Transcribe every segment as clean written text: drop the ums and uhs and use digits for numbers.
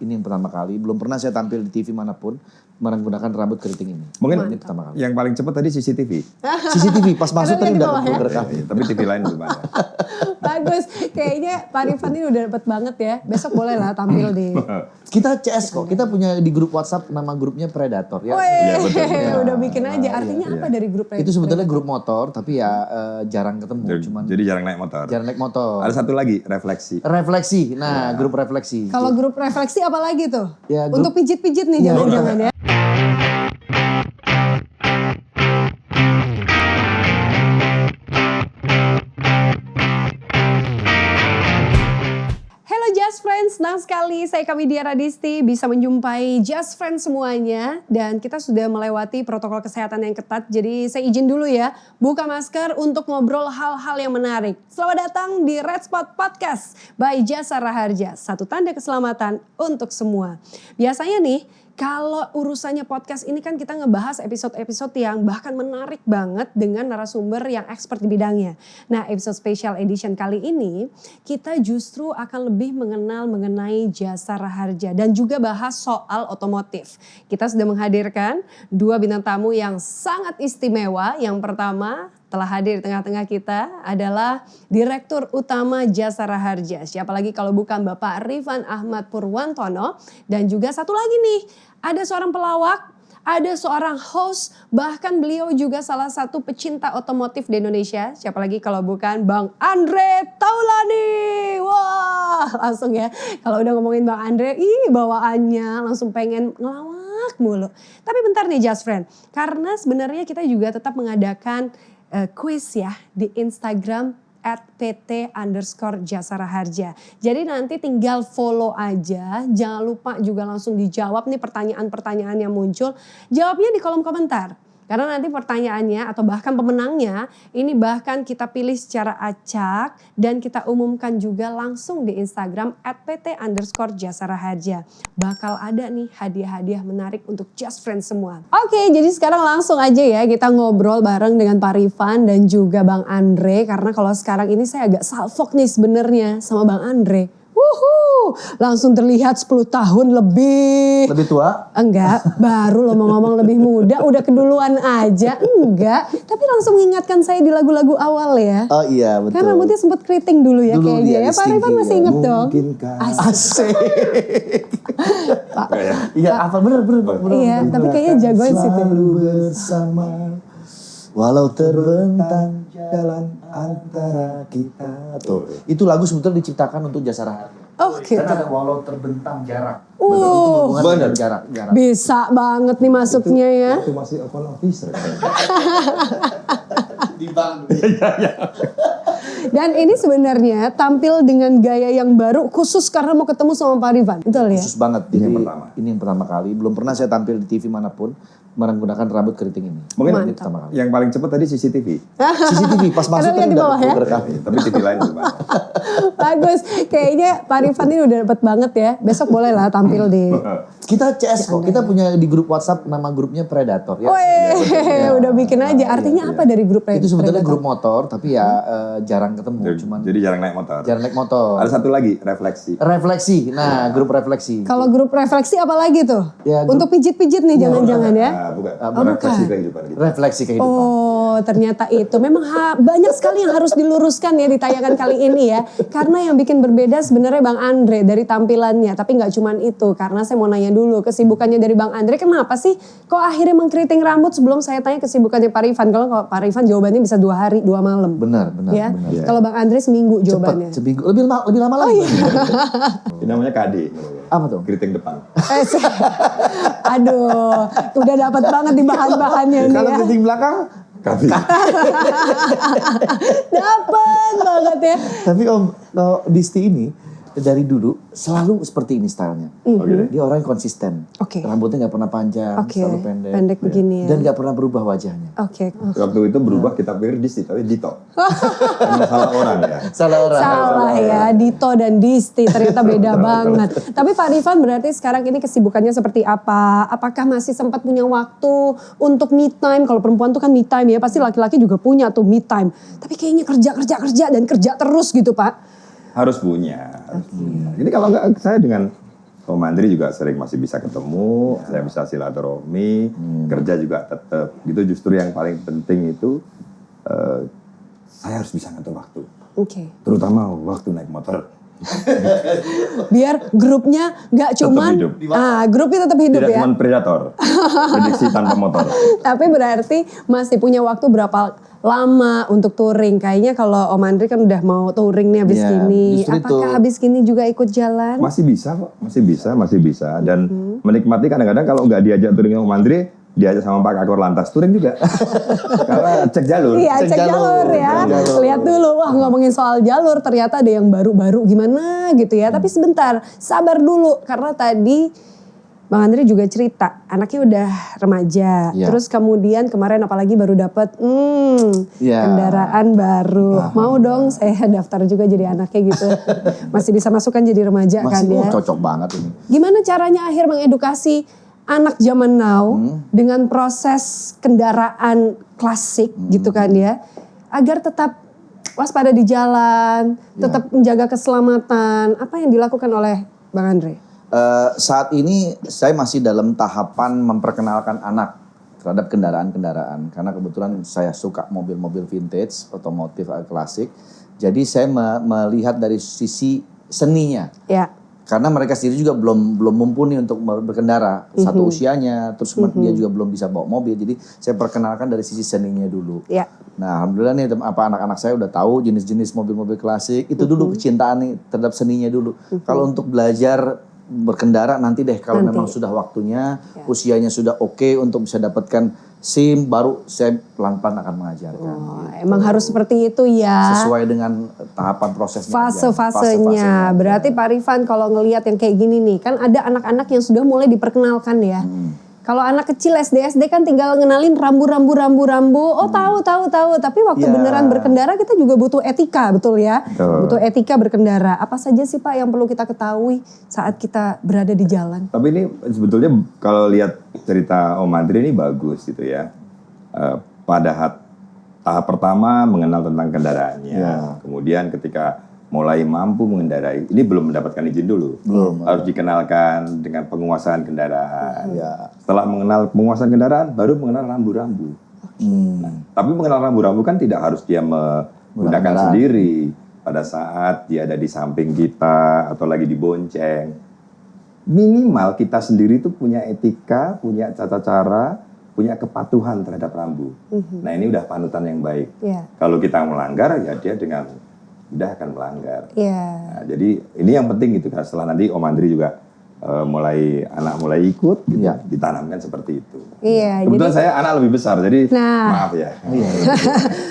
ini yang pertama kali. Belum pernah saya tampil di TV manapun menggunakan rambut keriting ini. Mungkin ini pertama kali. Yang paling cepat tadi CCTV. CCTV pas masuk tadi udah Ya, tapi TV lain belum ada. Bagus, kayaknya Pak Rifan ini udah dapet banget ya. Besok boleh lah tampil di... Kita CS kok, kita punya di grup WhatsApp nama grupnya Predator ya. Iya, betul. Ya, udah bikin aja. Artinya apa dari grup Itu sebetulnya grup motor tapi ya jarang ketemu. Jadi jarang naik motor. Jarang naik motor. Ada satu lagi, refleksi. Refleksi, nah grup refleksi. Kalau grup refleksi apa lagi tuh? Ya, grup- Untuk pijit-pijit nih jangan-jangan ya. Hello Just Friends, senang sekali saya Kamidia Radisti bisa menjumpai Just Friends semuanya. Dan kita sudah melewati protokol kesehatan yang ketat, jadi saya izin dulu ya buka masker untuk ngobrol hal-hal yang menarik. Selamat datang di Red Spot Podcast by Jasara Harja, satu tanda keselamatan untuk semua. Biasanya nih, kalau urusannya podcast ini kan kita ngebahas episode-episode yang bahkan menarik banget dengan narasumber yang expert di bidangnya. Nah, episode special edition kali ini kita justru akan lebih mengenal mengenai Jasara Harja dan juga bahas soal otomotif. Kita sudah menghadirkan dua bintang tamu yang sangat istimewa. Yang pertama telah hadir di tengah-tengah kita adalah Direktur Utama Jasara Harja. Siapa lagi kalau bukan Bapak Rifan Ahmad Purwantono. Dan juga satu lagi nih, ada seorang pelawak, ada seorang host, bahkan beliau juga salah satu pecinta otomotif di Indonesia. Siapa lagi kalau bukan Bang Andre Taulani. Wah, langsung ya. Kalau udah ngomongin Bang Andre, bawaannya langsung pengen ngelawak mulu. Tapi bentar nih Just Friend, karena sebenarnya kita juga tetap mengadakan quiz ya di Instagram @pt_Jasara Harja. Jadi nanti tinggal follow aja, jangan lupa juga langsung dijawab nih pertanyaan-pertanyaan yang muncul. Jawabnya di kolom komentar. Karena nanti pertanyaannya atau bahkan pemenangnya ini bahkan kita pilih secara acak dan kita umumkan juga langsung di Instagram @pt_Jasara Harja. Bakal ada nih hadiah-hadiah menarik untuk Just Friends semua. Oke, jadi sekarang langsung aja ya kita ngobrol bareng dengan Pak Rifan dan juga Bang Andre. Karena kalau sekarang ini saya agak salfok nih sebenarnya sama Bang Andre. Wuhu, langsung terlihat 10 tahun lebih. Lebih tua? Enggak, baru lo mau ngomong lebih muda, udah keduluan aja. Enggak, tapi langsung mengingatkan saya di lagu-lagu awal ya. Oh iya betul. Kan rambutnya sempat keriting dulu ya Dulu kayaknya dia ya. Pak Rifan masih inget dong. Asik. Iya, apa bener. Iya, tapi kayaknya jagoan situ. Selalu bersama, walau terbentang jalan antara kita. Tuh, itu lagu sebetulnya diciptakan untuk Jasara Harja. Oh gitu. Karena ada walau terbentang jarak. Itu berhubungan dengan jarak. Bisa banget nih masuknya ya. Itu masih account officer. Di bank. Dan ini sebenarnya tampil dengan gaya yang baru khusus karena mau ketemu sama Pak Rifan. Betul ya? Khusus banget. Ini yang Jadi, pertama. Ini yang pertama kali. Belum pernah saya tampil di TV manapun menggunakan rambut keriting ini. Mungkin ini pertama kali. yang paling cepat tadi CCTV. CCTV pas masuk lihat tadi di bawah ya. udah Tapi TV lain belum ada. Bagus, kayaknya Pak Rifan ini udah dapet banget ya. Besok boleh lah tampil di... Kita CS kok, kita punya di grup WhatsApp nama grupnya Predator ya. Udah bikin aja. Artinya apa dari grup Itu sebetulnya Predator? grup motor tapi ya jarang ketemu. Jadi jarang naik motor. Jarang naik motor. Ada satu lagi, refleksi. Refleksi, nah grup refleksi. Kalau grup refleksi apa lagi tuh? Ya, grup- Untuk pijit-pijit nih jangan-jangan ya. Bukan. bukan. Refleksi kehidupan kita. Refleksi kehidupan. Oh ternyata itu. Memang banyak sekali yang harus diluruskan ya di tayangan kali ini ya. Karena yang bikin berbeda sebenarnya Bang Andre dari tampilannya. Tapi gak cuman itu. Karena saya mau nanya dulu kesibukannya dari Bang Andre. Kenapa sih kok akhirnya mengkeriting rambut sebelum saya tanya kesibukannya Pak Rifan. Kalau Pak Rifan jawabannya bisa 2 hari 2 malam. Benar. Ya. Benar. Kalau Bang Andre seminggu Cepat, jawabannya. seminggu. Lebih lama lagi. Ini namanya KD. Apa tuh? Keriting depan. Aduh, udah dapat banget di bahan-bahannya nih Kalau ya. keriting belakang, Kavi. Dapat banget ya. tapi Om, kalau Disti ini dari dulu selalu seperti ini stylenya. Dia orang yang konsisten. Oke. Rambutnya nggak pernah panjang, Oke, selalu pendek. pendek begini ya. Dan nggak pernah berubah wajahnya. Oke. Waktu itu berubah kita pikir Disti, tapi Dito. Karena salah orang ya. Salah orang. Salah ya, Dito dan Disti ternyata beda banget. Tapi Pak Rifan berarti sekarang ini kesibukannya seperti apa? Apakah masih sempat punya waktu untuk me time? Kalau perempuan tuh kan me time ya, pasti laki-laki juga punya tuh me time. Tapi kayaknya kerja dan kerja terus gitu Pak. Harus punya. Jadi kalau enggak saya dengan Om Andri juga sering masih bisa ketemu, saya bisa silaturahmi, kerja juga tetap. Gitu justru yang paling penting itu saya harus bisa ngatur waktu. Oke. Terutama waktu naik motor. Biar grupnya nggak cuman, hidup. grupnya tetap hidup Tidak ya. cuma predator, prediksi tanpa motor. Tapi berarti masih punya waktu berapa lama untuk touring? Kayaknya kalau Om Andri kan udah mau touring nih habis Iya, gini. justru Apakah itu. habis gini juga ikut jalan? Masih bisa kok, masih bisa. Dan menikmati kadang-kadang kalau nggak diajak touring sama Om Andri, diajak sama Pak Kakor Lantas touring juga. Karena cek jalur. Iya, Cek cek jalur jalur, ya. cek jalur. Lihat dulu, wah ngomongin soal jalur ternyata ada yang baru-baru gimana gitu ya. Tapi sebentar, sabar dulu karena tadi Bang Andri juga cerita, anaknya udah remaja. Iya. Terus kemudian kemarin apalagi baru dapat Iya. kendaraan baru. Mau dong saya daftar juga jadi anaknya gitu. Masih bisa masuk kan jadi remaja kan Masih ya. cocok banget ini. Gimana caranya akhir mengedukasi anak zaman now dengan proses kendaraan klasik gitu kan ya, agar tetap waspada di jalan, tetap menjaga keselamatan. Apa yang dilakukan oleh Bang Andre? Saat ini saya masih dalam tahapan memperkenalkan anak terhadap kendaraan-kendaraan. Karena kebetulan saya suka mobil-mobil vintage, otomotif klasik. Jadi saya melihat dari sisi seninya. Ya, Karena mereka sendiri juga belum mumpuni untuk berkendara. Satu usianya, terus dia juga belum bisa bawa mobil. Jadi saya perkenalkan dari sisi seninya dulu. ya. Nah, alhamdulillah nih anak-anak saya udah tahu jenis-jenis mobil-mobil klasik. Itu dulu kecintaan nih terhadap seninya dulu. Kalau untuk belajar berkendara nanti deh kalau Nanti. memang sudah waktunya, usianya sudah oke untuk bisa dapatkan SIM, baru saya pelan-pelan akan mengajarkan. Oh, emang harus seperti itu ya. Sesuai dengan tahapan prosesnya. aja. Fase-fasenya. Berarti Pak Rifan kalau ngelihat yang kayak gini nih, kan ada anak-anak yang sudah mulai diperkenalkan ya. Kalau anak kecil SD kan tinggal ngenalin rambu. Oh tahu. Tapi waktu Iya. beneran berkendara kita juga butuh etika, betul ya? Betul. Butuh etika berkendara. Apa saja sih Pak yang perlu kita ketahui saat kita berada di jalan? Tapi ini sebetulnya kalau lihat cerita Om Andri ini bagus gitu ya. Pada tahap pertama mengenal tentang kendaraannya. Ya. Kemudian ketika mulai mampu mengendarai, ini belum mendapatkan izin dulu. Belum. Harus dikenalkan dengan penguasaan kendaraan. Ya. Setelah mengenal penguasaan kendaraan, baru mengenal rambu-rambu. Nah, tapi mengenal rambu-rambu kan tidak harus dia menggunakan Benar. sendiri. Pada saat dia ada di samping kita atau lagi dibonceng, minimal kita sendiri itu punya etika, punya tata cara, punya kepatuhan terhadap rambu. Nah ini udah panutan yang baik. Ya. Kalau kita melanggar ya dia dengan mudah akan melanggar. Ya. Nah, jadi ini yang penting gitu kan. Setelah nanti Om Andri juga mulai ikut, gitu, Iya. ditanamkan seperti itu. Iya, Kebetulan saya anak lebih besar, jadi Nah. maaf ya.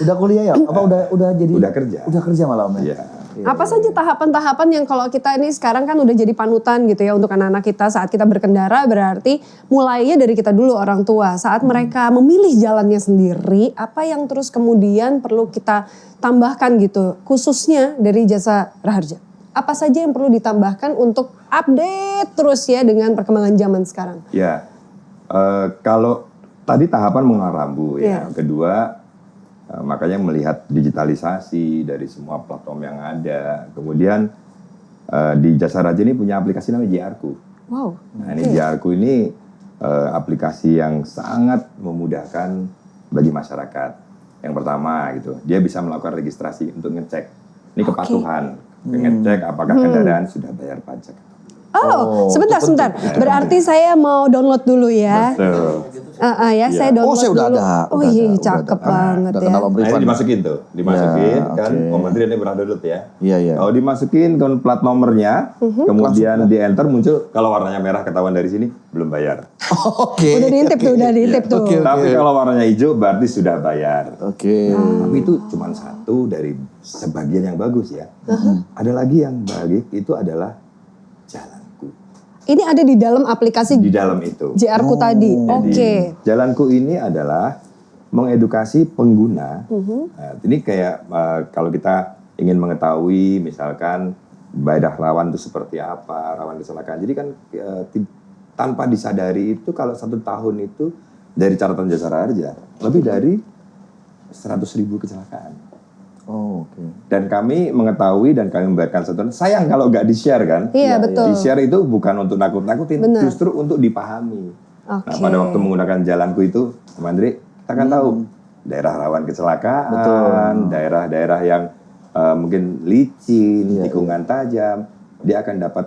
Udah kuliah ya? Apa udah jadi? Udah kerja. Udah kerja malah Om ya? Iya. Apa saja tahapan-tahapan yang kalau kita ini sekarang kan udah jadi panutan gitu ya untuk anak-anak kita saat kita berkendara, berarti mulainya dari kita dulu orang tua. Saat mereka memilih jalannya sendiri, apa yang terus kemudian perlu kita tambahkan gitu, khususnya dari Jasa Raharja? Apa saja yang perlu ditambahkan untuk update terus ya dengan perkembangan zaman sekarang? Ya, kalau tadi tahapan mengenal rambu ya. Iya. Kedua, makanya melihat digitalisasi dari semua platform yang ada. Kemudian di Jasa Raja ini punya aplikasi namanya JRku. Wow. Nah ini JRku ini aplikasi yang sangat memudahkan bagi masyarakat. Yang pertama gitu, dia bisa melakukan registrasi untuk ngecek. Ini kepatuhan, ngecek apakah kendaraan sudah bayar pajak. Oh, sebentar. itu penting. Berarti saya mau download dulu ya. Betul. Ya, saya download Oh, saya udah dulu. ada. Oh Udah iya, ada, cakep udah ada. banget Udah ya. kenal Om Nah Rifan. ini dimasukin tuh, dimasukin Ya, kan. oke. Om Menteri ini pernah download ya. Iya, iya. Kalau dimasukin ke plat nomornya, kemudian di enter muncul kalau warnanya merah ketahuan dari sini belum bayar. Oke. Udah diintip tuh, Oke. Tapi kalau warnanya hijau berarti sudah bayar. Oke. Tapi itu cuma satu dari sebagian yang bagus ya. Ada lagi yang baik itu adalah jalanku. Ini ada di dalam aplikasi Di dalam itu. JR-ku tadi. Jadi, Oke. jalanku ini adalah mengedukasi pengguna. Nah, ini kayak kalau kita ingin mengetahui misalkan daerah rawan itu seperti apa, rawan kecelakaan. Jadi kan tanpa disadari itu kalau 1 tahun itu dari catatan Jasa Raharja lebih dari 100.000 kecelakaan. Oh, oke. Dan kami mengetahui dan kami membiarkan satu. Sayang kalau nggak di-share kan? Iya, betul. Di-share itu bukan untuk nakut-nakutin, Benar. justru untuk dipahami. Oke. Nah, pada waktu menggunakan jalanku itu, Mas Andri, kita kan tahu daerah rawan kecelakaan, daerah-daerah yang mungkin licin, tikungan tajam, dia akan dapat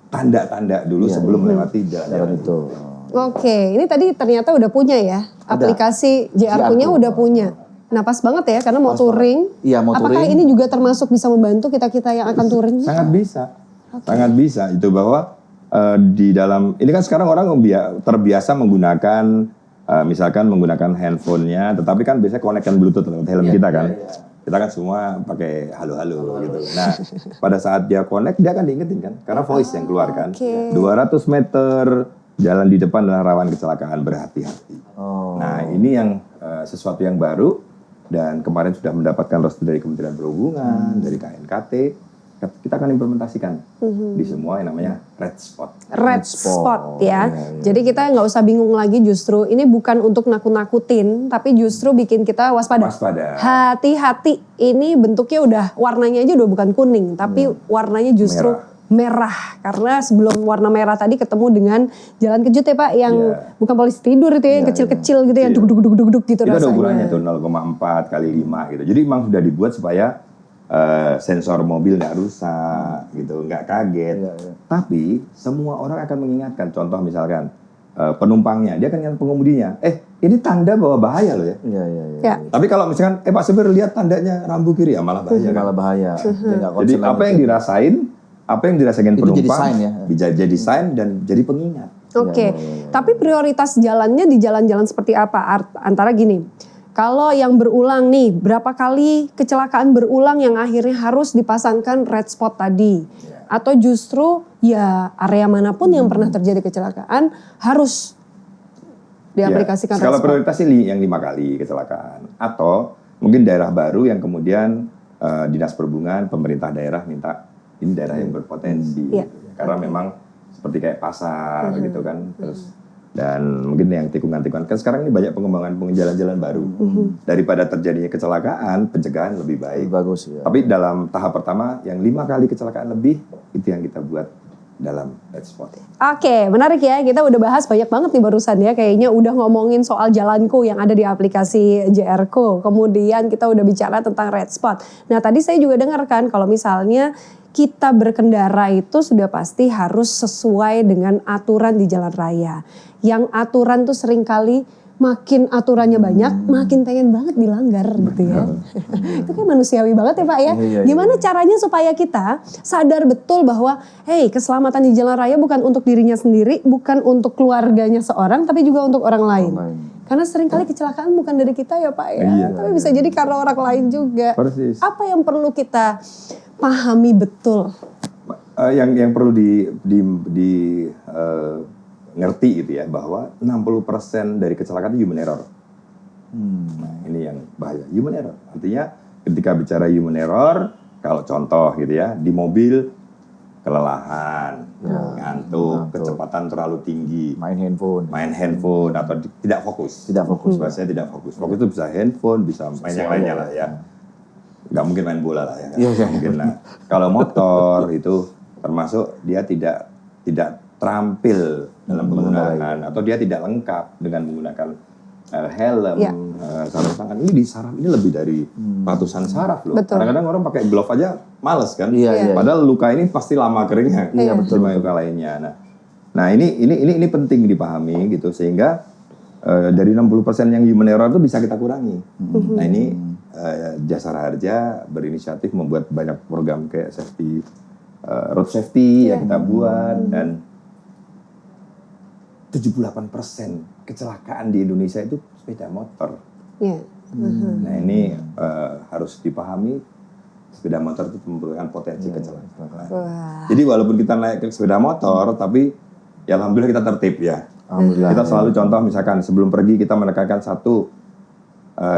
tanda-tanda dulu sebelum melewati jalan itu. Oke, ini tadi ternyata udah punya ya, aplikasi JR-nya udah punya. Nah pas banget ya, karena mau touring. Iya, mau Apakah touring. ini juga termasuk bisa membantu kita-kita yang akan touring? Sangat bisa, sangat bisa. Itu bahwa di dalam, ini kan sekarang orang terbiasa menggunakan, misalkan menggunakan handphonenya, tetapi kan biasanya konekkan Bluetooth lewat helm kita kan. Kita kan semua pakai halo-halo gitu. Nah, pada saat dia connect, dia akan diingetin kan, karena voice yang keluar kan. 200 meter, jalan di depan adalah rawan kecelakaan, berhati-hati. Nah, ini yang sesuatu yang baru, dan kemarin sudah mendapatkan restu dari Kementerian Perhubungan, dari KNKT. Kita akan implementasikan di semua yang namanya red spot. Red spot ya. Jadi kita nggak usah bingung lagi, justru ini bukan untuk nakut-nakutin, tapi justru bikin kita waspada. Hati-hati, ini bentuknya udah, warnanya aja udah bukan kuning, tapi warnanya justru merah. Karena sebelum warna merah tadi ketemu dengan jalan kejut ya Pak, yang bukan polisi tidur itu ya, yang kecil-kecil gitu, yang duduk-duduk gitu itu rasanya. Itu ada ukurannya tuh 0,4 kali 5 gitu. Jadi memang sudah dibuat supaya sensor mobil nggak rusak gitu, nggak kaget. Tapi semua orang akan mengingatkan. Contoh misalkan penumpangnya, dia akan ingat pengemudinya. Ini tanda bahwa bahaya loh ya. Ya. Tapi kalau misalkan, Pak Supir lihat tandanya rambu kiri, ya malah bahaya. Malah bahaya. Jadi apa yang dirasain penumpang jadi desain ya. bisa jadi desain dan jadi pengingat. Oke. Tapi prioritas jalannya di jalan-jalan seperti apa? Antara gini, kalau yang berulang nih, berapa kali kecelakaan berulang yang akhirnya harus dipasangkan red spot tadi? Atau justru ya area manapun yang pernah terjadi kecelakaan harus diaplikasikan red Skala spot? prioritas ini yang 5 kali kecelakaan. Atau mungkin daerah baru yang kemudian Dinas Perhubungan, pemerintah daerah minta ini daerah yang berpotensi. Gitu. Karena memang seperti kayak pasar gitu kan. Terus dan mungkin yang tikungan-tikungan. Kan sekarang ini banyak pengembangan jalan-jalan baru. Daripada terjadinya kecelakaan, pencegahan lebih baik. Bagus ya. Tapi dalam tahap pertama yang 5 kali kecelakaan lebih, itu yang kita buat dalam red spot. Oke, menarik ya. Kita udah bahas banyak banget nih barusan ya. Kayaknya udah ngomongin soal jalanku yang ada di aplikasi JR-ku. Kemudian kita udah bicara tentang red spot. Nah tadi saya juga dengar kan kalau misalnya kita berkendara itu sudah pasti harus sesuai dengan aturan di jalan raya. Yang aturan tuh seringkali makin aturannya banyak, makin pengen banget dilanggar gitu ya. Itu kan manusiawi banget ya Pak ya. Gimana caranya supaya kita sadar betul bahwa hey, keselamatan di jalan raya bukan untuk dirinya sendiri, bukan untuk keluarganya seorang, tapi juga untuk orang lain. Karena seringkali kecelakaan bukan dari kita ya Pak ya, tapi bisa jadi karena orang lain juga. Persis. Apa yang perlu kita pahami betul? Yang perlu ngerti gitu ya, bahwa 60% dari kecelakaan itu human error. Nah, ini yang bahaya, human error. Artinya ketika bicara human error, kalau contoh gitu ya, di mobil kelelahan, ngantuk, kecepatan terlalu tinggi, Main handphone atau tidak fokus. Bahasanya tidak fokus. Fokus itu bisa handphone, bisa main yang lainnya lah ya. Nggak mungkin main bola lah ya. Nggak mungkin lah. Kalau motor itu termasuk dia tidak terampil dalam penggunaan atau dia tidak lengkap dengan menggunakan helm, saraf tangan. Ini di saraf ini lebih dari ratusan saraf loh. Kadang-kadang orang pakai glove aja males kan. Padahal luka ini pasti lama keringnya. Betul. Luka lainnya. Nah ini penting dipahami gitu, sehingga dari 60% yang human error itu bisa kita kurangi. Nah ini Jasara Harja berinisiatif membuat banyak program kayak safety, road safety yang kita buat, dan 78% kecelakaan di Indonesia itu sepeda motor. Nah ini harus dipahami, sepeda motor itu memberikan potensi kecelakaan. Jadi walaupun kita naik ke sepeda motor, tapi ya alhamdulillah kita tertib ya. Kita selalu contoh misalkan sebelum pergi kita menekankan satu,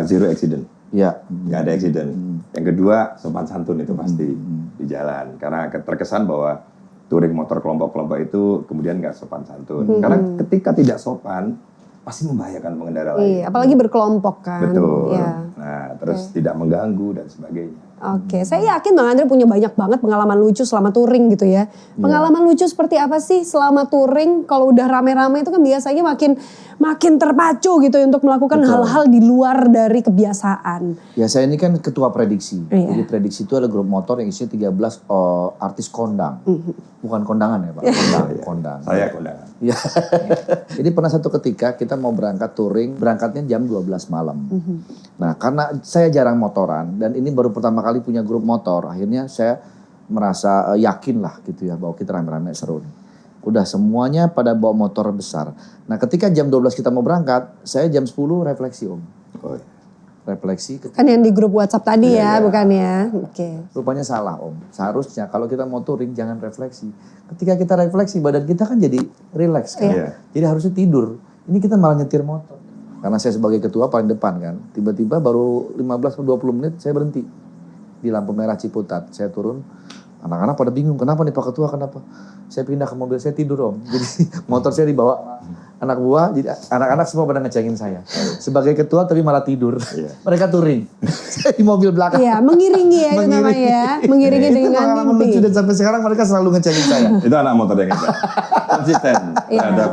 zero accident. Nggak ada accident. Yang kedua, sopan santun itu pasti di jalan. Karena terkesan bahwa touring motor kelompok-kelompok itu kemudian nggak sopan santun. Karena ketika tidak sopan, pasti membahayakan pengendara lain. Iya, apalagi berkelompok kan. Betul. Iya. Nah, terus tidak mengganggu dan sebagainya. Oke, saya yakin Bang Andre punya banyak banget pengalaman lucu selama touring gitu ya. Pengalaman lucu seperti apa sih selama touring? Kalau udah rame-rame itu kan biasanya makin terpacu gitu untuk melakukan hal-hal di luar dari kebiasaan. Ya saya ini kan ketua prediksi. Iya. Jadi prediksi itu ada grup motor yang isinya 13 artis kondang. Bukan kondangan ya Pak, kondang. Saya kondangan. Ya. Jadi pernah satu ketika kita mau berangkat touring, berangkatnya jam 12 malam. Nah karena saya jarang motoran dan ini baru pertama kali punya grup motor, akhirnya saya merasa yakin lah gitu ya bahwa kita rame-rame seru nih. Udah semuanya pada bawa motor besar. Nah ketika jam 12 kita mau berangkat, saya jam 10 refleksi Om. Oh, iya. Refleksi. Kan yang di grup WhatsApp tadi ya, bukan ya? Oke. Rupanya salah Om. Seharusnya kalau kita mau touring jangan refleksi. Ketika kita refleksi badan kita kan jadi relax kan. Iya. Jadi harusnya tidur. Ini kita malah nyetir motor. Karena saya sebagai ketua paling depan kan. Tiba-tiba baru 15-20 menit saya berhenti. Di lampu merah Ciputat. Saya turun. Anak-anak pada bingung. Kenapa nih Pak Ketua kenapa? Saya pindah ke mobil saya tidur Om. Jadi motor saya dibawa anak buah. Jadi anak-anak semua pada ngecengin saya. Sebagai ketua tapi malah tidur. Mereka touring. Saya di mobil belakang. Iya, mengiringi ya itu namanya ya. Mengiringi Itu dengan pengalaman mimpi. lucu dan sampai sekarang mereka selalu ngecengin saya. Itu anak motor yang hebat. Konsisten terhadap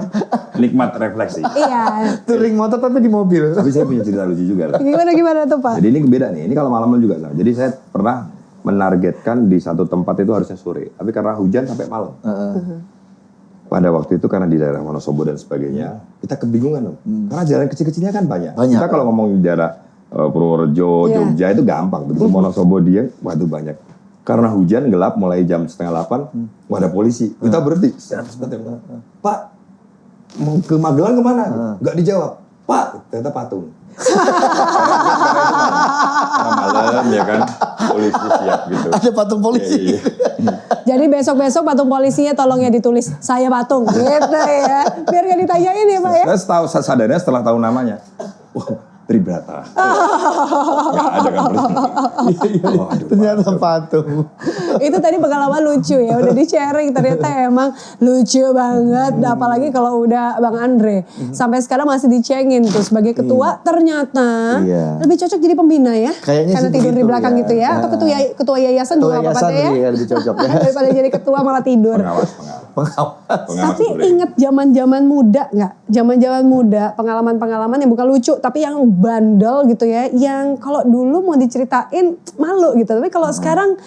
nikmat refleksi. Iya. Touring motor tapi di mobil. Tapi saya punya cerita lucu juga lah. Gimana tuh Pak? Jadi ini beda nih, ini kalau malam juga sama. Jadi saya pernah menargetkan di satu tempat itu harusnya sore. Tapi karena hujan sampai malam. Pada waktu itu karena di daerah Wonosobo dan sebagainya, kita kebingungan loh. Karena jalan kecil-kecilnya kan banyak. Kita kalau ngomong di daerah Purworejo, Jogja itu gampang. Begitu Wonosobo dia, waduh banyak. Karena hujan gelap mulai jam 7:30, wah ada polisi. Kita berhenti. Pak, mau ke Magelang kemana? Nggak dijawab. Pak, ternyata patung. Karena malam ya kan, polisi siap gitu. Ada patung polisi. Iya. Jadi besok-besok patung polisinya tolong ya ditulis saya patung gitu ya. Biar gak ditanyain ya Pak ya. Saya tahu sadarnya setelah tahu namanya. Tribrata. Nggak ada kan polisi. Oh, aduh, Ternyata patung. Itu tadi pengalaman lucu ya, udah di-sharing ternyata emang lucu banget. Apalagi kalau udah Bang Andre. Sampai sekarang masih dicengin tuh sebagai ketua ternyata lebih cocok jadi pembina ya. Kayaknya karena sih tidur di begitu belakang ya. gitu ya. Atau ketua yayasan juga Ketua apa-apa yayasan ya. lebih cocok ya. Daripada jadi ketua malah tidur. Pengawas. Tapi inget zaman-zaman muda nggak? Zaman-zaman muda, pengalaman-pengalaman yang bukan lucu, tapi yang bandel gitu ya. Yang kalau dulu mau diceritain malu gitu. Tapi kalau sekarang,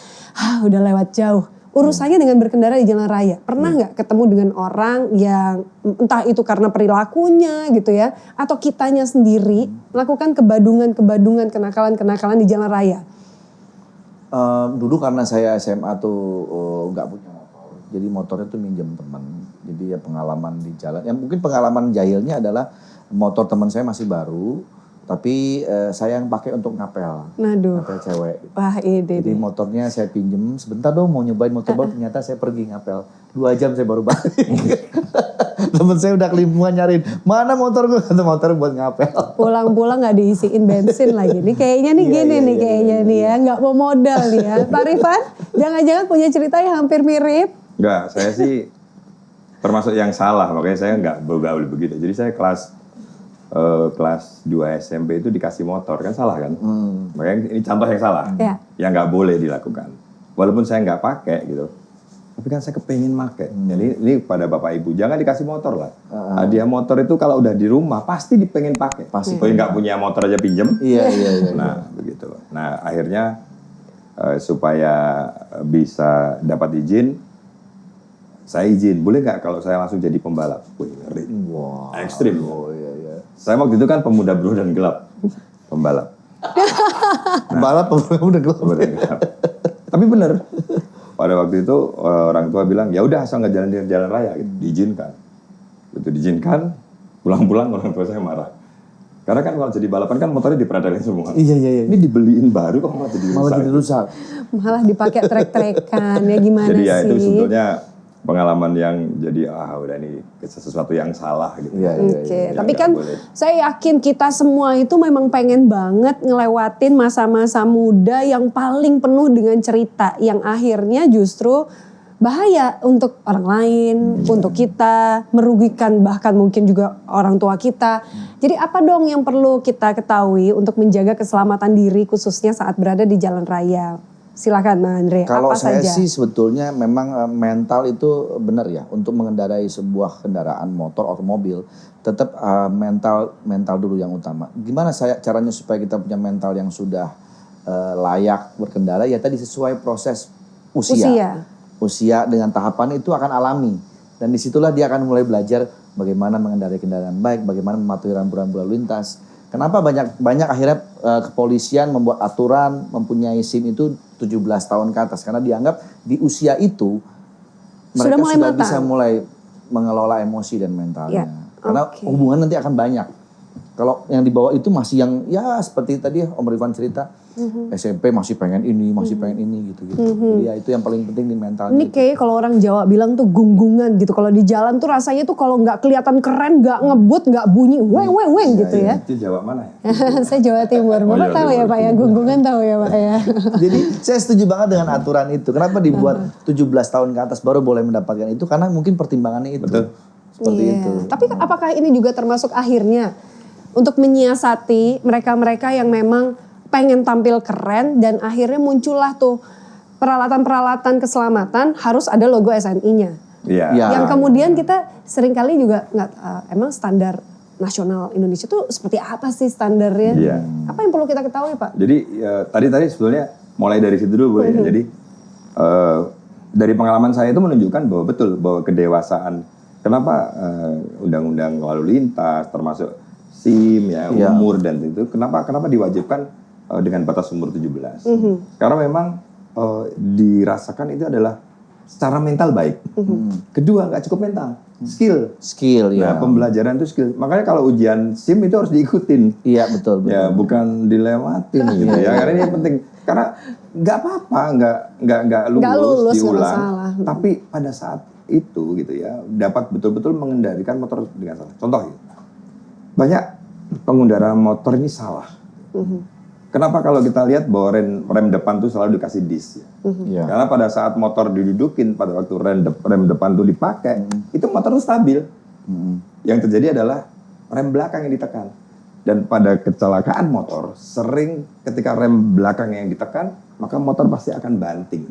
udah lewat jauh. Urusannya dengan berkendara di jalan raya. Pernah nggak ketemu dengan orang yang entah itu karena perilakunya gitu ya. Atau kitanya sendiri melakukan kebadungan-kebadungan, kenakalan-kenakalan di jalan raya? Dulu karena saya SMA tuh nggak punya motor, jadi motornya tuh minjem teman. Jadi ya pengalaman di jalan. Yang mungkin pengalaman jahilnya adalah motor teman saya masih baru, tapi saya yang pakai untuk ngapel, ngapel cewek. Wah ide. Jadi motornya saya pinjem, sebentar dong mau nyobain motor baru, ternyata saya pergi ngapel. 2 jam saya baru balik. Temen saya udah kelimpungan nyariin, mana motor gue? Kata motor buat ngapel. Pulang-pulang gak diisiin bensin lagi. Nih kayaknya nih gini nih kayaknya nih ya. Gak mau modal nih ya. Pak Rifan, jangan-jangan punya cerita yang hampir mirip? Enggak, saya sih termasuk yang salah. Makanya saya nggak bergaul begitu. Jadi saya kelas 2 SMP itu dikasih motor. Kan salah kan? Makanya ini contoh yang salah. Yang nggak boleh dilakukan. Walaupun saya nggak pakai gitu. Tapi kan saya kepengen pakai. Jadi ini pada bapak ibu jangan dikasih motor lah. Hadiah motor itu kalau udah di rumah pasti dipengen pakai. Pasti. Nggak punya motor aja pinjem. Iya. Nah begitu. Nah akhirnya supaya bisa dapat izin, saya izin. Boleh nggak kalau saya langsung jadi pembalap? Wih ngeri. Wow. Ekstrim. Oh iya. Saya waktu itu kan pemuda bro dan gelap. Pembalap. Pembalap udah gelap. Tapi bener. Pada waktu itu orang tua bilang, ya udah asal nggak jalan di jalan raya, gitu. Diizinkan. Itu diizinkan, pulang-pulang orang tua saya marah. Karena kan kalau jadi balapan kan motornya diperadain semua. Iya. Ini dibeliin baru kok malah jadi rusak. Malah dipakai trek-trekan ya gimana jadi sih? Jadi ya itu sebetulnya pengalaman yang jadi udah ini sesuatu yang salah gitu. Oke. Tapi kan saya yakin kita semua itu memang pengen banget ngelewatin masa-masa muda yang paling penuh dengan cerita. Yang akhirnya justru bahaya untuk orang lain, untuk kita, merugikan bahkan mungkin juga orang tua kita. Jadi apa dong yang perlu kita ketahui untuk menjaga keselamatan diri khususnya saat berada di jalan raya? Silakan Bang Andre, Kalau apa saya saja? sih sebetulnya memang mental itu benar ya untuk mengendarai sebuah kendaraan motor atau mobil tetap mental dulu yang utama. Gimana caranya supaya kita punya mental yang sudah layak berkendara? Ya tadi sesuai proses usia dengan tahapan itu akan alami dan disitulah dia akan mulai belajar bagaimana mengendarai kendaraan baik, bagaimana mematuhi rambu-rambu lalu lintas. Kenapa banyak akhirnya kepolisian membuat aturan mempunyai SIM itu 17 tahun ke atas karena dianggap di usia itu mereka sudah bisa mulai mengelola emosi dan mentalnya. Karena hubungan nanti akan banyak. Kalau yang di bawah itu masih yang ya seperti tadi Om Rifan cerita SMP masih pengen ini, gitu. Jadi ya itu yang paling penting di mentalnya. Ini kayak kalau orang Jawa bilang tuh gunggungan gitu. Kalau di jalan tuh rasanya tuh kalau nggak kelihatan keren, nggak ngebut, nggak bunyi, weng gitu ya. Itu Jawa mana ya? Saya Jawa Timur. Bapak tahu ya Pak ya, gunggungan tahu ya Pak ya. Jadi saya setuju banget dengan aturan itu. Kenapa dibuat 17 tahun ke atas baru boleh mendapatkan itu? Karena mungkin pertimbangannya itu. Betul. Seperti itu. Tapi apakah ini juga termasuk akhirnya untuk menyiasati mereka-mereka yang memang pengen tampil keren dan akhirnya muncullah tuh peralatan-peralatan keselamatan harus ada logo SNI-nya. Iya. Yang kemudian kita seringkali juga nggak emang standar nasional Indonesia tuh seperti apa sih standarnya? Iya. Apa yang perlu kita ketahui Pak? Jadi tadi sebetulnya mulai dari situ dulu boleh ya. Jadi dari pengalaman saya itu menunjukkan bahwa betul bahwa kedewasaan. Kenapa undang-undang lalu lintas termasuk SIM ya umur dan itu kenapa diwajibkan dengan batas umur 17? Karena memang dirasakan itu adalah secara mental baik. Kedua nggak cukup mental, skill ya. Nah, pembelajaran itu skill. Makanya kalau ujian SIM itu harus diikutin. Iya betul. Ya bukan dilewatin gitu ya. Karena ini penting. Karena nggak apa-apa, nggak lulus diulang. Tapi pada saat itu gitu ya dapat betul-betul mengendalikan motor dengan salah. Contoh ya, banyak pengendara motor ini salah. Kenapa kalau kita lihat bahwa rem depan tuh selalu dikasih disk ya? Karena pada saat motor didudukin pada waktu rem depan tuh dipakai, itu motor tuh stabil. Yang terjadi adalah rem belakang yang ditekan. Dan pada kecelakaan motor sering ketika rem belakang yang ditekan, maka motor pasti akan banting.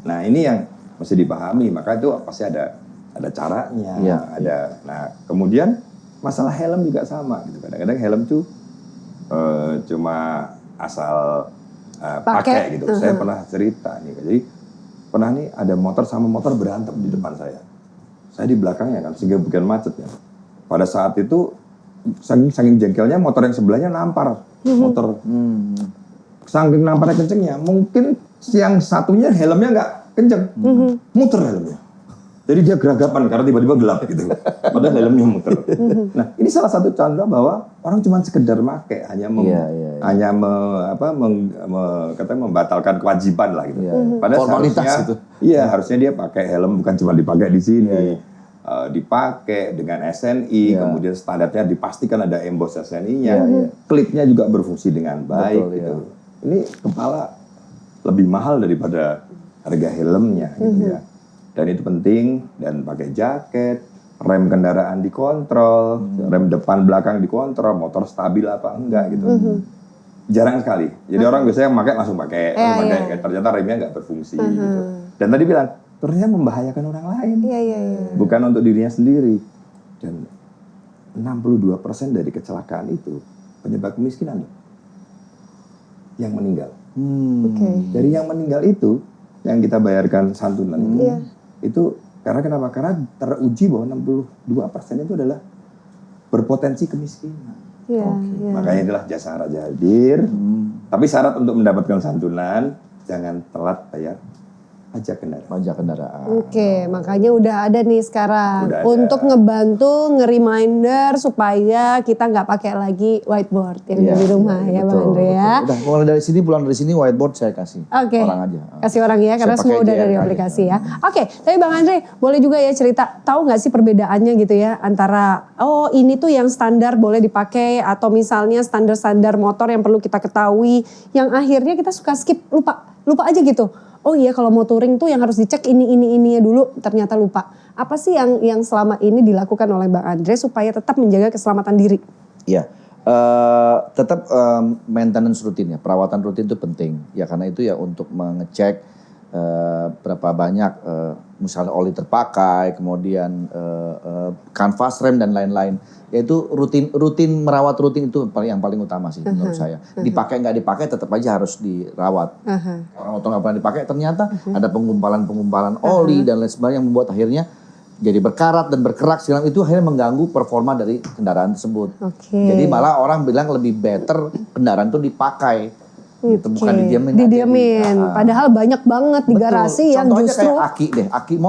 Nah ini yang mesti dipahami, maka itu pasti ada caranya, Nah kemudian masalah helm juga sama gitu. Kadang-kadang helm tuh cuma asal pakai gitu. Saya pernah cerita nih, jadi pernah nih ada motor sama motor berantem di depan saya. Saya di belakangnya kan, sehingga bukan macet ya. Pada saat itu saking jengkelnya motor yang sebelahnya nampar motor. Saking namparnya kencengnya, mungkin yang satunya helmnya nggak kenceng, muter helmnya. Jadi dia geragapan karena tiba-tiba gelap gitu. Padahal helmnya muter. Nah, ini salah satu contoh bahwa orang cuma sekedar pakai, hanya membatalkan kewajiban lah gitu. Padahal formalitas itu. Iya, harusnya dia pakai helm bukan cuma dipakai di sini. Dipakai dengan SNI, kemudian standarnya dipastikan ada emboss SNI-nya. Klipnya juga berfungsi dengan baik gitu. Ini kepala lebih mahal daripada harga helmnya gitu ya. Dan itu penting, dan pakai jaket, rem kendaraan dikontrol, rem depan belakang dikontrol, motor stabil apa enggak gitu. Jarang sekali. Jadi orang biasanya pakai langsung pakai, ternyata remnya enggak berfungsi gitu. Dan tadi bilang, ternyata membahayakan orang lain. Bukan untuk dirinya sendiri. Dan 62% dari kecelakaan itu penyebab kemiskinan. Yang meninggal. Dari yang meninggal itu, yang kita bayarkan santunan itu karena kenapa? Karena teruji bahwa 62% itu adalah berpotensi kemiskinan. Makanya itulah jasa Raja hadir. Tapi syarat untuk mendapatkan santunan jangan telat bayar pajak kendaraan. Oke, makanya udah ada nih sekarang untuk ngebantu nge-reminder supaya kita nggak pakai lagi whiteboard yang di rumah ya Bang Andre ya. Udah mulai dari sini, pulang dari sini whiteboard saya kasih orang aja. Kasih orang ya, karena semua udah dari aplikasi ya. Oke, tapi Bang Andre boleh juga ya cerita, tahu nggak sih perbedaannya gitu ya antara ini tuh yang standar boleh dipakai atau misalnya standar-standar motor yang perlu kita ketahui yang akhirnya kita suka skip lupa aja gitu. oh iya kalau mau touring tuh yang harus dicek ini ya dulu, ternyata lupa. Apa sih yang selama ini dilakukan oleh Bang Andre supaya tetap menjaga keselamatan diri? Iya, tetap maintenance rutin ya, perawatan rutin itu penting. Ya karena itu ya untuk mengecek berapa banyak misalnya oli terpakai, kemudian kanvas rem dan lain-lain. Yaitu rutin merawat rutin itu yang paling utama sih menurut saya. Dipakai nggak dipakai tetap aja harus dirawat. Orang motor nggak pernah dipakai ternyata ada penggumpalan oli dan lain sebagainya yang membuat akhirnya jadi berkarat dan berkerak segala itu akhirnya mengganggu performa dari kendaraan tersebut. Jadi malah orang bilang lebih better kendaraan itu dipakai. Gitu, bukan didiamin. Padahal banyak banget di garasi yang contohnya justru kayak aki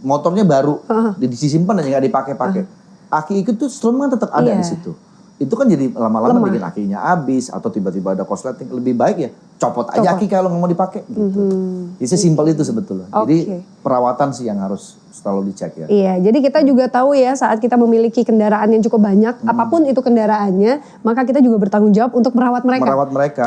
motornya baru disimpan aja nggak dipakai-pakai. Aki itu tuh strum kan tetap ada di situ. Itu kan jadi lama-lama bikin akinya habis atau tiba-tiba ada korsleting. Lebih baik ya copot aja aki kalau nggak mau dipakai gitu. Jadi simpel itu sebetulnya. Jadi perawatan sih yang harus selalu dicek ya. Iya, jadi kita juga tahu ya saat kita memiliki kendaraan yang cukup banyak, apapun itu kendaraannya, maka kita juga bertanggung jawab untuk merawat mereka.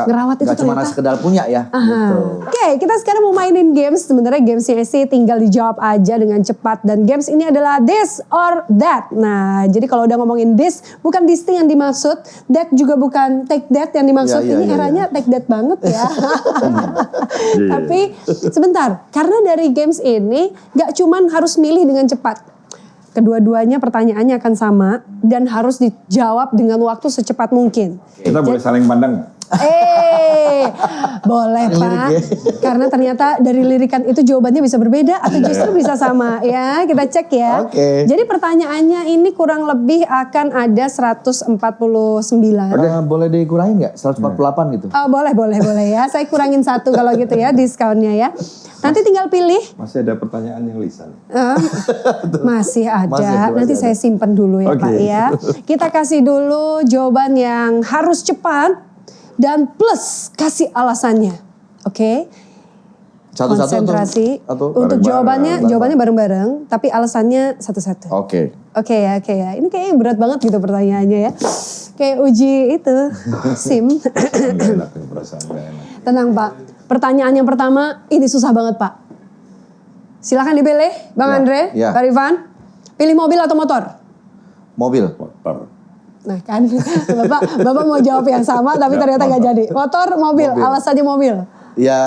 Ngerawat itu gak cuma sekedar punya ya. Gitu. Oke, kita sekarang mau mainin games. Sebenarnya gamesnya sih tinggal dijawab aja dengan cepat. Dan games ini adalah this or that. Nah, jadi kalau udah ngomongin this, bukan this thing yang dimaksud. That juga bukan take that yang dimaksud. Ini eranya take that banget ya. Tapi sebentar, karena dari games ini gak cuman harus milih dengan cepat. Kedua-duanya pertanyaannya akan sama dan harus dijawab dengan waktu secepat mungkin. Kita boleh saling pandang nggak? Boleh Pak. Karena ternyata dari lirikan itu jawabannya bisa berbeda atau justru bisa sama ya. Kita cek ya. Jadi pertanyaannya ini kurang lebih akan ada 149. Boleh dikurangin nggak? 148 gitu? Oh, boleh ya. Saya kurangin 1 kalau gitu ya diskonnya ya. Nanti tinggal pilih. Masih ada pertanyaan yang lisan. Masih ada. Nanti saya simpen dulu ya Pak ya. Kita kasih dulu jawaban yang harus cepat. Dan plus kasih alasannya, oke? Konsentrasi. Untuk jawabannya bareng-bareng, tapi alasannya satu-satu. Oke ya. Ini kayaknya berat banget gitu pertanyaannya ya. Kayak uji itu, SIM. Tenang Pak. Pertanyaan yang pertama, ini susah banget Pak. Silakan dipilih, Bang Andre, Pak Rifan. Pilih mobil atau motor? Mobil. Nah kan, Bapak mau jawab yang sama tapi ternyata nggak jadi. Motor, mobil, alasannya mobil. Ya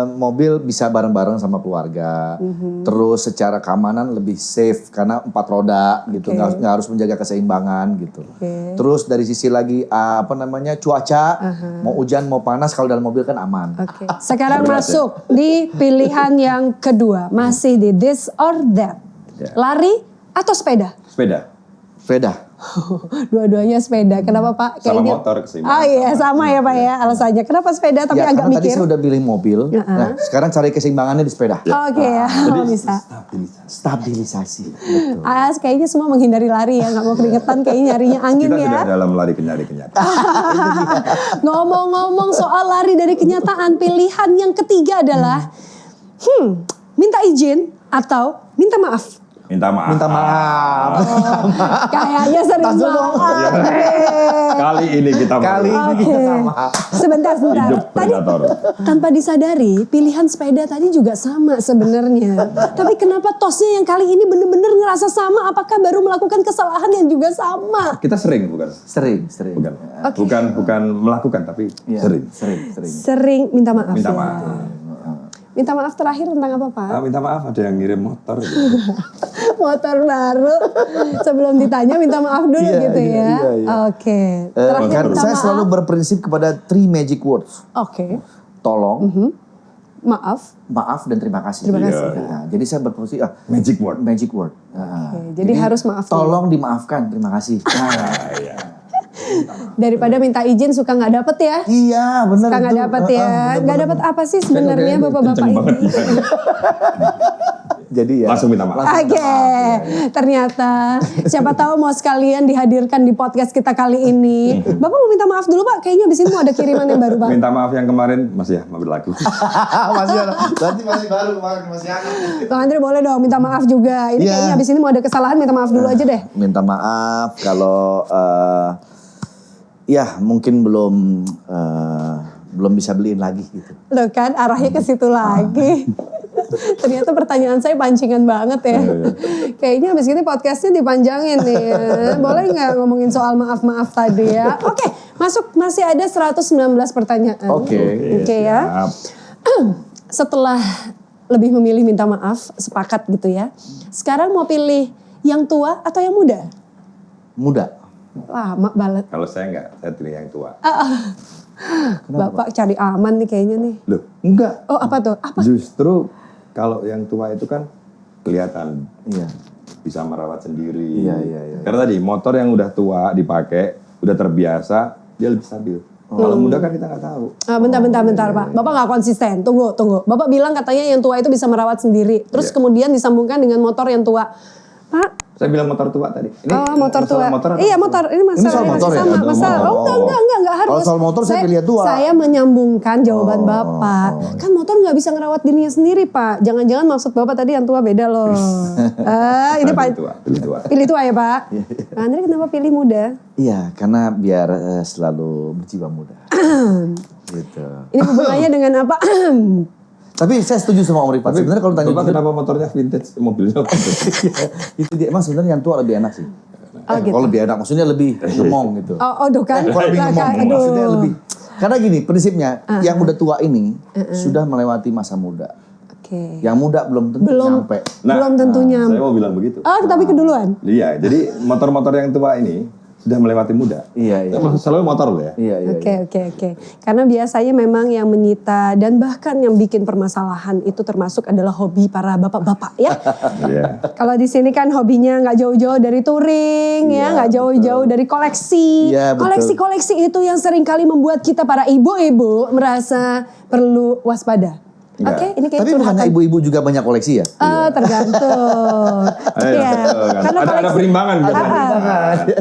mobil bisa bareng-bareng sama keluarga. Terus secara keamanan lebih safe karena 4 roda gitu, nggak harus menjaga keseimbangan gitu. Terus dari sisi lagi cuaca, mau hujan mau panas kalau dalam mobil kan aman. Sekarang masuk di pilihan yang kedua, masih di this or that. Lari atau sepeda? Sepeda. Dua-duanya sepeda. Kenapa Pak? Sama motor keseimbangan. Oh iya sama ya Pak ya alasannya. Kenapa sepeda tapi agak mikir? Tadi saya udah pilih mobil. Nah sekarang cari keseimbangannya di sepeda. Bisa. Stabilisasi. Kayaknya semua menghindari lari ya. Gak mau keringetan kayaknya nyarinya angin Kita ya. sudah dalam lari ke nyari kenyataan. Ngomong-ngomong soal lari dari kenyataan, pilihan yang ketiga adalah minta izin atau minta maaf. Minta maaf. Kayaknya sering banget. Kali ini kita sama. Sebentar. Tadi tanpa disadari pilihan sepeda tadi juga sama sebenarnya. Tapi kenapa tosnya yang kali ini bener-bener ngerasa sama? Apakah baru melakukan kesalahan yang juga sama? Kita sering bukan? Sering. Bukan melakukan tapi sering. Sering minta maaf. Minta maaf terakhir tentang apa Pak? Minta maaf ada yang ngirim motor gitu. Motor baru. Sebelum ditanya minta maaf dulu gitu ya. Oke. Terakhir saya selalu berprinsip kepada 3 magic words. Tolong. Maaf dan terima kasih. Jadi saya berprinsip magic word. Jadi harus maaf. Tolong dimaafkan, terima kasih. Daripada minta izin suka nggak dapet ya? Iya benar. Suka nggak dapet ya? Nggak dapet apa sih sebenarnya bapak-bapak ini? Jadi ya. Langsung minta maaf. Ternyata siapa tahu mau sekalian dihadirkan di podcast kita kali ini. Bapak mau minta maaf dulu Pak? Kayaknya abis ini mau ada kiriman yang baru Pak. Minta maaf yang kemarin masih berlaku. Masih ada. Berarti masih baru kemarin masih hangat. Bang Andre boleh dong minta maaf juga. Ini kayaknya abis ini mau ada kesalahan minta maaf dulu aja deh. Minta maaf kalau mungkin belum belum bisa beliin lagi gitu. Loh kan arahnya ke situ lagi. Ternyata pertanyaan saya pancingan banget ya. Kayaknya habis ini podcastnya dipanjangin nih ya. Boleh nggak ngomongin soal maaf-maaf tadi ya? Oke, masih ada 119 pertanyaan. Oke, ya. Setelah lebih memilih minta maaf, sepakat gitu ya. Sekarang mau pilih yang tua atau yang muda? Muda. Lama banget. Kalau saya enggak, saya pilih yang tua. Bapak cari aman nih kayaknya nih. Loh, enggak. Oh apa tuh? Apa? Justru kalau yang tua itu kan kelihatan Iya. bisa merawat sendiri. Iya. Karena tadi motor yang udah tua dipakai, udah terbiasa, dia lebih stabil. Kalau muda kan kita nggak tahu. Bentar Pak. Bapak nggak konsisten. Tunggu. Bapak bilang katanya yang tua itu bisa merawat sendiri. Terus kemudian disambungkan dengan motor yang tua. Pak. Saya bilang motor tua tadi. Ini Motor tua. Iya motor. Ini masalah soal motor ya? sama. Masalah. Enggak harus. Kalau soal motor saya pilih yang tua. Saya menyambungkan jawaban Bapak. Kan motor nggak bisa ngerawat dirinya sendiri Pak. Jangan-jangan maksud Bapak tadi yang tua beda loh. Ini Pak. Pilih tua. Pilih tua ya Pak. Pak Andre kenapa pilih muda? Iya, karena biar selalu berjiwa muda. Gitu. Ini hubungannya dengan apa? Tapi saya setuju sama Om Rifat. Sebenarnya kalau tanya Bapak kenapa motornya vintage, mobilnya vintage? itu dia emang sebenarnya yang tua lebih enak sih. Gitu. Kalau lebih enak maksudnya lebih gemong gitu. Aduh kan. Kalau lebih gemong maksudnya lebih. Karena gini prinsipnya yang udah tua ini sudah melewati masa muda. Oke. Yang muda belum tentu nyampe. Belum tentu nyampe. Saya mau bilang begitu. Tapi keduluan. Iya, jadi motor-motor yang tua ini sudah melewati muda. Iya. Selalu motor loh ya. Iya. Oke. Karena biasanya memang yang menyita dan bahkan yang bikin permasalahan itu termasuk adalah hobi para bapak-bapak ya. Iya. Kalau di sini kan hobinya nggak jauh-jauh dari touring ya, nggak jauh-jauh dari koleksi. Iya, betul. Koleksi-koleksi itu yang seringkali membuat kita para ibu-ibu merasa perlu waspada. Enggak. Oke, ini kayak Tapi bukannya ibu-ibu juga banyak koleksi ya? Tergantung. Iya. Karena Ada perimbangan.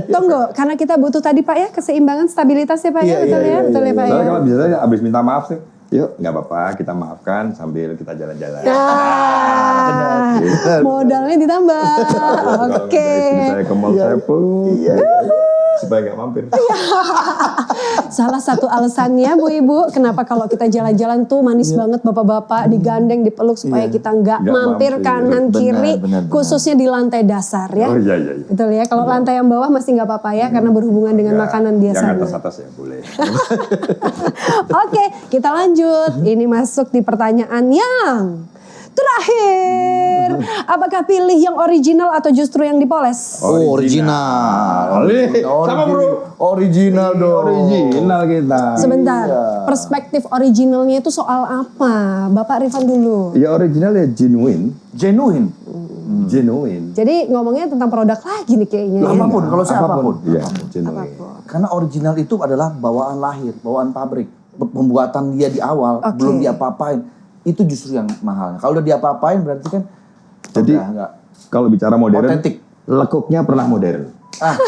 Tunggu, karena kita butuh tadi Pak ya keseimbangan, stabilitas ya Pak ya, betul ya Pak ya. Soalnya kalau biasanya abis minta maaf sih, yuk nggak apa-apa kita maafkan sambil kita jalan-jalan. Modalnya ditambah. Oke. Saya ke mall saya supaya nggak mampir. Salah satu alasannya Bu Ibu, kenapa kalau kita jalan-jalan tuh manis banget bapak-bapak digandeng, dipeluk supaya kita nggak mampir kanan kiri, benar. Khususnya di lantai dasar ya. Oh iya. Betul ya. Kalau lantai yang bawah masih nggak apa-apa ya, karena berhubungan dengan makanan biasanya. Yang atas ya boleh. Oke, kita lanjut. Ini masuk di pertanyaan yang terakhir. Apakah pilih yang original atau justru yang dipoles? Original. Sama bro. Original dong. Original kita. Sebentar, perspektif originalnya itu soal apa? Bapak Rifan dulu. Ya original ya genuine. Genuine. Genuine. Jadi ngomongnya tentang produk lagi nih kayaknya ya. Apapun, kalau saya apapun. Iya, genuine. Karena original itu adalah bawaan lahir, bawaan pabrik. Pembuatan dia di awal, belum diapa-apain. Itu justru yang mahalnya. Kalau udah diapa-apain berarti kan Jadi enggak kalau bicara modern, otentik. Lekuknya pernah modern.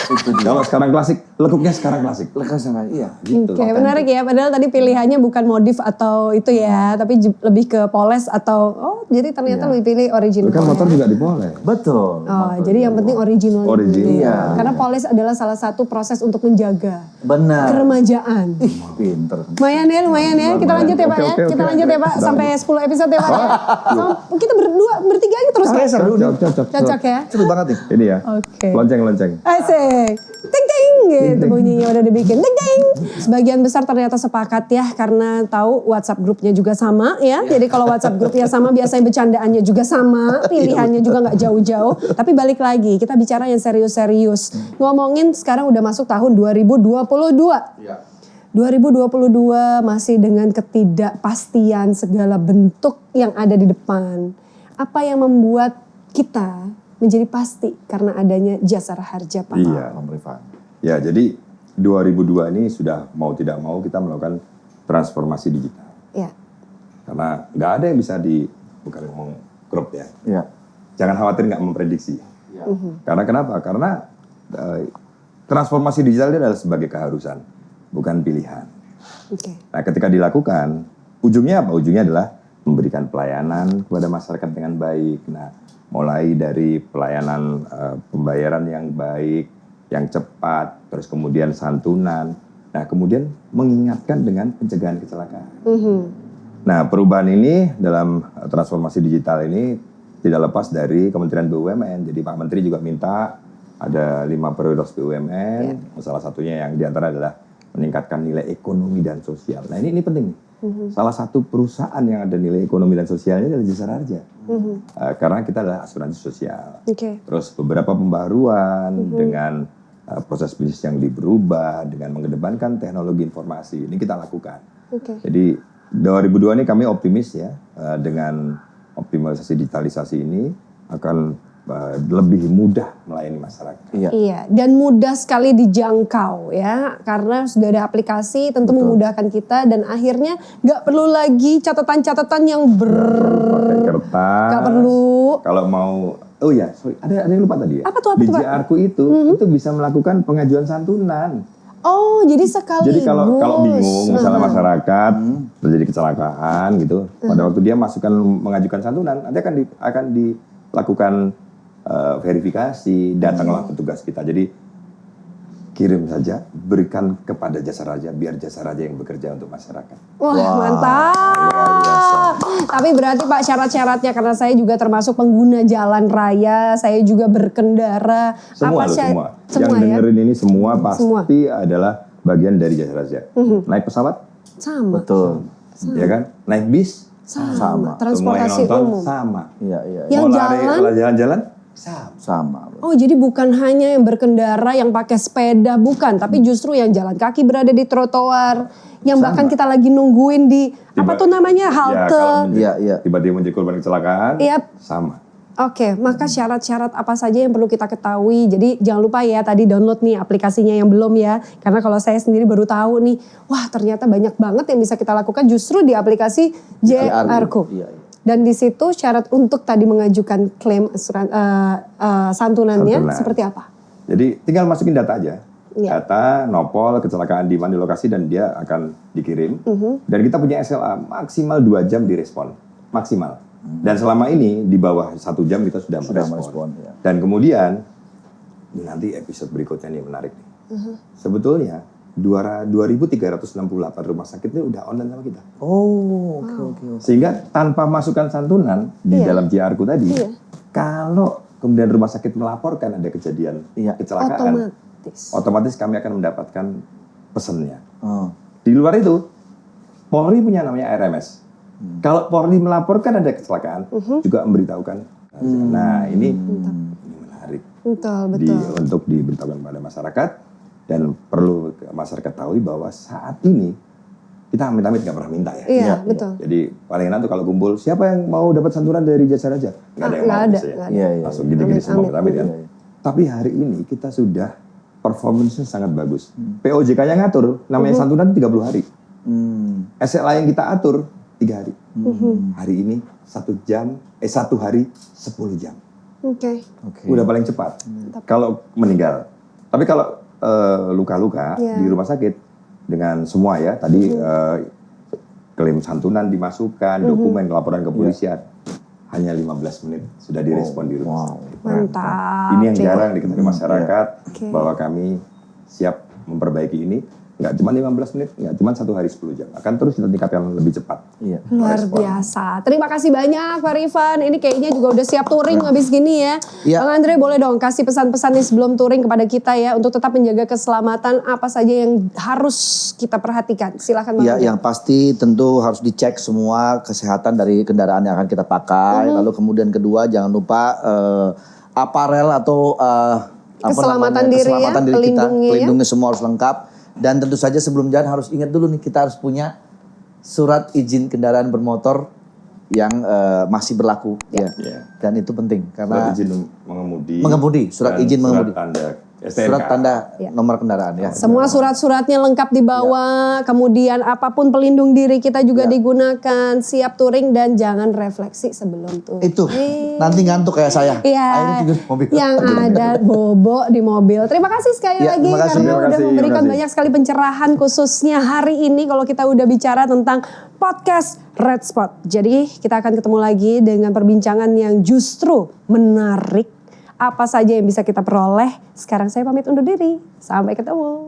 Itu dia. Kalau sekarang klasik, lekuknya sekarang klasik. Lekas sama iya. Gitu. Oke, menarik ya. Padahal tadi pilihannya bukan modif atau itu ya, tapi lebih ke poles atau jadi ternyata lebih pilih original. Kan motor juga dipoles. Betul. Jadi yang penting original. Original. Iya. Karena poles adalah salah satu proses untuk menjaga Benar. keremajaan. Pinter. Lumayan ya. Kita lanjut ya Pak ya. Oke. Kita lanjut ya Pak sampai 10 episode ya Pak ya. Kita bertiga aja terus Pak. Cocok ya. Seru banget nih. Ini ya. Oke. Lonceng. Asik. Ting ting gitu bunyinya udah dibikin. Ting ting. Sebagian besar ternyata sepakat ya karena tahu WhatsApp grupnya juga sama ya. Jadi kalau WhatsApp grupnya sama biasanya bercandaannya juga sama, pilihannya juga nggak jauh-jauh. Tapi balik lagi kita bicara yang serius-serius. Ngomongin sekarang udah masuk tahun 2022. Iya. 2022 masih dengan ketidakpastian segala bentuk yang ada di depan. Apa yang membuat kita menjadi pasti karena adanya Jasara Harja Pak? Iya. Om Rifan. Ya, jadi 2002 ini sudah mau tidak mau kita melakukan transformasi digital. Ya. Karena nggak ada yang bisa bukan ngomong grup ya. Iya. Jangan khawatir nggak memprediksi. Karena kenapa? Karena transformasi digital ini adalah sebagai keharusan, bukan pilihan. Oke. Nah, ketika dilakukan, ujungnya apa? Ujungnya adalah memberikan pelayanan kepada masyarakat dengan baik. Nah, mulai dari pelayanan pembayaran yang baik, yang cepat, terus kemudian santunan, Nah, kemudian mengingatkan dengan pencegahan kecelakaan. Nah, perubahan ini dalam transformasi digital ini tidak lepas dari Kementerian BUMN. Jadi Pak Menteri juga minta ada 5 prioritas BUMN. Salah satunya yang diantara adalah meningkatkan nilai ekonomi dan sosial. Nah, ini penting nih. Salah satu perusahaan yang ada nilai ekonomi dan sosialnya adalah Jasara Harja. Karena kita adalah asuransi sosial. Terus beberapa pembaruan dengan proses bisnis yang berubah, dengan mengedepankan teknologi informasi. Ini kita lakukan. Jadi 2002 ini kami optimis ya, dengan optimalisasi digitalisasi ini akan lebih mudah melayani masyarakat. Iya, dan mudah sekali dijangkau ya, karena sudah ada aplikasi tentu memudahkan kita dan akhirnya nggak perlu lagi catatan-catatan yang Pakai kertas. nggak perlu. Kalau mau, oh ya, sorry, ada yang lupa tadi ya. Apa tuh, Di Pak? JR-ku itu bisa melakukan pengajuan santunan. Oh, jadi sekaligus. Jadi kalau bingung, misalnya masyarakat terjadi kecelakaan gitu, pada waktu dia mengajukan santunan, nanti akan dilakukan verifikasi, datanglah petugas kita. Jadi kirim saja, berikan kepada Jasara Harja, biar Jasara Harja yang bekerja untuk masyarakat. Wah, luar biasa. mantap. Tapi berarti Pak syarat-syaratnya, karena saya juga termasuk pengguna jalan raya, saya juga berkendara. Semua Apa loh, semua. Yang ya? dengerin ini semua pasti adalah bagian dari Jasara Harja. Naik pesawat, Sama. Betul. ya kan? Naik bis, Sama. semua yang Transportasi nonton umum. sama. Iya. Yang Mau jalan? jalan-jalan, Sama. Oh, jadi bukan hanya yang berkendara, yang pakai sepeda, bukan. Tapi justru yang jalan kaki berada di trotoar. Yang bahkan kita lagi nungguin di, apa tuh namanya, halte. Iya. Tiba-tiba menjadi korban kecelakaan, sama. Oke, maka syarat-syarat apa saja yang perlu kita ketahui. Jadi jangan lupa ya, tadi download nih aplikasinya yang belum ya. Karena kalau saya sendiri baru tahu nih, wah ternyata banyak banget yang bisa kita lakukan justru di aplikasi JR-ku. Iya. Dan di situ syarat untuk tadi mengajukan klaim santunannya seperti apa? Jadi tinggal masukin data aja. Iya. Data, nopol, kecelakaan di mana lokasi dan dia akan dikirim. Dan kita punya SLA maksimal 2 jam direspon. Maksimal. Dan selama ini di bawah 1 jam kita sudah merespon. Ya. Dan kemudian, ini nanti episode berikutnya nih menarik nih. Sebetulnya 2.368 rumah sakit ini udah online sama kita. Oh, oke. Sehingga tanpa masukan santunan di dalam JR-ku tadi, kalau kemudian rumah sakit melaporkan ada kejadian kecelakaan, otomatis kami akan mendapatkan pesannya. Di luar itu, Polri punya namanya RMS. Kalau Polri melaporkan ada kecelakaan, juga memberitahukan. Nah, ini menarik. Betul. Untuk diberitahukan pada masyarakat. Dan perlu masyarakat tahu bahwa saat ini kita amit-amit nggak pernah minta ya. Iya, betul. Jadi paling enak tuh kalau kumpul, siapa yang mau dapat santunan dari Jasara Harja? Nggak ada yang mau biasanya. Iya. Langsung gini-gini semua amit-amit kan. Tapi hari ini kita sudah performance-nya sangat bagus. POJK-nya ngatur, namanya santunan 30 hari. SLA yang kita atur 3 hari. Hari ini 1 hari 10 jam. Oke. Udah paling cepat. Kalau meninggal. Tapi kalau luka-luka di rumah sakit dengan semua ya tadi klaim santunan dimasukkan, dokumen laporan kepolisian hanya 15 menit sudah direspon di rumah sakit. Mantap. Ini yang jarang diketahui masyarakat bahwa kami siap memperbaiki ini. Nggak cuma 15 menit, nggak cuma 1 hari 10 jam. Akan terus kita tingkatkan lebih cepat. Iya. Luar biasa. Terima kasih banyak Pak Rifan. Ini kayaknya juga udah siap touring habis gini ya. Iya. Bang Andre boleh dong kasih pesan-pesan nih sebelum touring kepada kita ya. Untuk tetap menjaga keselamatan apa saja yang harus kita perhatikan. Silahkan Bang Ya, Andre. yang pasti tentu harus dicek semua kesehatan dari kendaraan yang akan kita pakai. Lalu kemudian kedua jangan lupa aparel atau Keselamatan diri ya, keselamatan diri kita, pelindungnya ya. pelindungnya semua harus lengkap. Dan tentu saja sebelum jalan harus ingat dulu nih kita harus punya surat izin kendaraan bermotor yang masih berlaku ya. Dan itu penting karena Surat izin mengemudi, surat izin mengemudi. Tanda STNK. Surat tanda nomor kendaraan ya. Semua surat-suratnya lengkap dibawa, kemudian apapun pelindung diri kita juga digunakan, siap touring dan jangan refleksi sebelum touring. Itu nanti ngantuk kayak saya. Iya, Akhirnya tidur di mobil. yang ada bobo di mobil. Terima kasih sekali Ya, lagi terima kasih. karena Terima udah kasih, memberikan terima kasih. banyak sekali pencerahan khususnya hari ini kalau kita udah bicara tentang podcast Red Spot. Jadi kita akan ketemu lagi dengan perbincangan yang justru menarik. Apa saja yang bisa kita peroleh. Sekarang saya pamit undur diri. Sampai ketemu.